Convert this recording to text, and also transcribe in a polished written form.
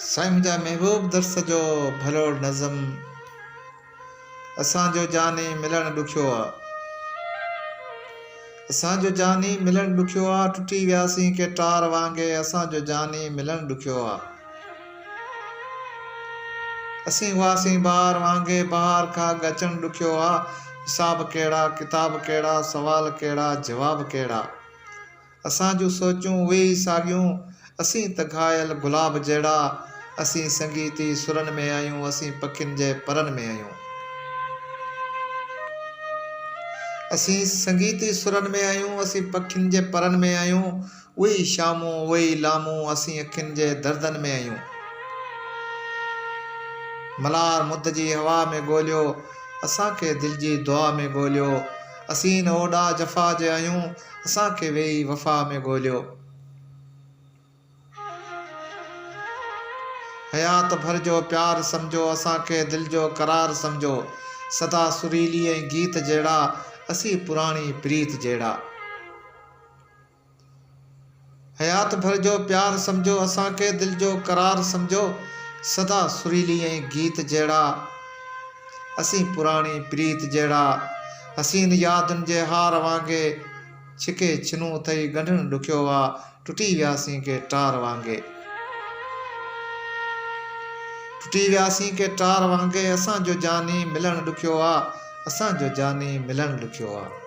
साईं मुंहिंजा महबूब दर्स जो भलो नज़म असांजो जानी मिलण ॾुखियो आहे। असांजो जानी मिलण ॾुखियो आहे, टुटी वियासीं के टार वांगे असांजो जानी मिलण ॾुखियो आहे। असीं हुआसीं ॿार वांगे बहार खां अचण ॾुखियो आहे। हिसाब कहिड़ा किताब कहिड़ा सवाल कहिड़ा जवाब कहिड़ा, असां जूं सोचूं उहे ई साॻियूं। असीं त घायल गुलाब जहिड़ा, असीं संगीती सुरनि में आहियूं, असीं पखियुनि जे परनि में आहियूं। असीं संगीती सुरनि में आहियूं, असीं पखियुनि जे परनि में आहियूं। उहे ई शामूं उहे ई लामूं, असीं अखियुनि जे दर्दनि में आहियूं। मलार मुद जी हवा में ॻोल्हियो, असांखे दिलि जी दुआ में ॻोल्हियो। असीं न ओॾा जफ़ा जे आहियूं, असांखे वेही वफ़ा में ॻोल्हियो। हयात भर जो प्यार सम्झो, असांखे दिलि जो करार सम्झो। सदा सुरीली ऐं गीत जहिड़ा, असीं पुराणी प्रीत जहिड़ा। हयात भर जो प्यार सम्झो, असांखे दिलि जो करार सम्झो। सदा सुरीली ऐं गीत जहिड़ा, असीं पुराणी प्रीत जहिड़ा। हसीन यादुनि जे हार वांगे छिके छिनूं अथई ॻंढणु ॾुखियो आहे। टुटी वियासीं के टार वांगे, टुटी वियासीं के टार वांगे असांजो जानी मिलण ॾुखियो आहे। असांजो जानी मिलण ॾुखियो आहे।